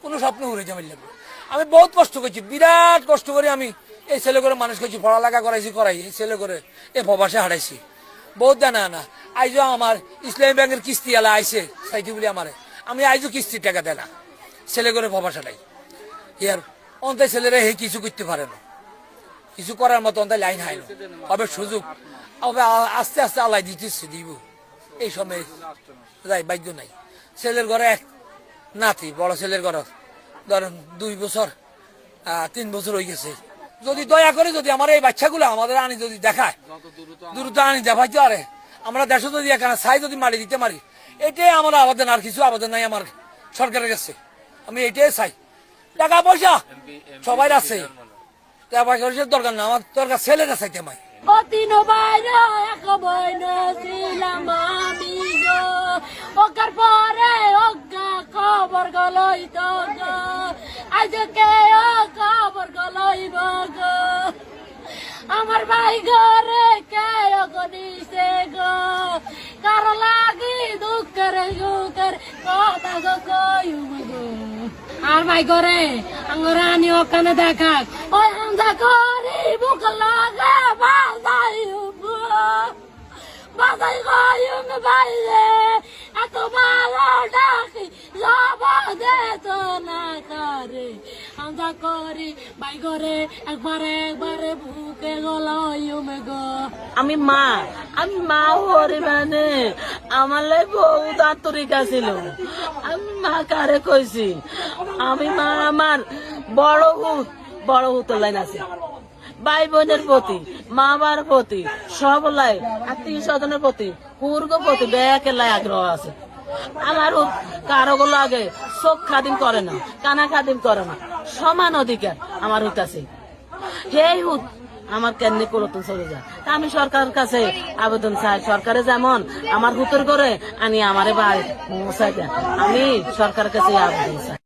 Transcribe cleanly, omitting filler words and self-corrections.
কোনো স্বপ্ন উড়ে যাবে লাগবে। আমি বহুত কষ্ট করছি, বিরাট কষ্ট করে আমি এই ছেলে করে মানুষ করছি, পড়ালেখা করাই এই ছেলে করে এ প্রবাসে হারাইছি বহুত দেনা না। আইজও আমার ইসলামী ব্যাংকের কিস্তি এলা আইসে সাইটি বলি আমারে, আমি আইজও কিস্তির টাকা দেয় না ছেলে করে প্রবাসে নাই। ইয়ার অন্তায় ছেলেরা হে কিছু করতে পারে না, কিছু করার মতো অন্তায় লাইন হয় না, হবে সুযোগ হবে আস্তে আস্তে আল্লাহ দিতেছে দিব। এই সময় যাই বাধ্য নাই। ছেলের ঘরে এক নাতি, বড় ছেলের ঘর ধরেন 2 বছর 3 বছর হয়ে গেছে। যদি দয়া করে যদি আমার এই বাচ্চাগুলো আমাদের আনি যদি দেখায় দ্রুত আনি দেখাইতে পারে, আমরা দেশে যদি এখানে ছাই যদি মারি দিতে পারি, এটাই আমার আবেদন, আর কিছু আবেদন নাই আমার সরকারের কাছে। আমি এটাই চাই। টাকা পয়সা সবাই আছে, টাকা পয়সার দরকার না, আমার দরকার ছেলেরা চাইতে মাই। ও তিন বাইরে এক বইন ছিলাম আমি গো, ওকার পরে অজ্ঞা খবর গলই তো গো, আজকে ও খবর গলইব গো, আমার ভাই ঘরে কে গনিছে গো, কার লাগি দুঃখের সুখের কথা গো কইব গো। আর ভাই ঘরে আঙ্গরে আনি ওখানে দেখাক, ওই আন্দা করি বুক লাগে বাজাই গয়ুম বাইরে এত ভালো ডাকি যাব দে তো না করে আন্দা করি ভাই ঘরে একবারে বুকে গলাইম গো। আমি মা হরি মানে আমার লাই বহুত আন্তরিকা ছিল। আমি মা কারে কইছি, আমি মা আমার বড় হুত লাইন আছে, ভাই বোনের প্রতি, মা বাবার প্রতি, সব লাই আত্মীয় স্বজনের প্রতি, পূর্ব প্রতি ব্যাকে লাই আগ্রহ আছে। আমার কারো গুলো আগে চোখ খাদিম করে না, কানা খাদিম করে না, সমান অধিকার আমার হুত আছে। সেই হুত আমার কেমনি করতন চলে যায়। আমি সরকারের কাছে আবেদন চাই, সরকারে যেমন আমার হুতর করে আনি আমারে বাড়ি পৌঁছাই দেয়, আমি সরকারের কাছে আবেদন চাই।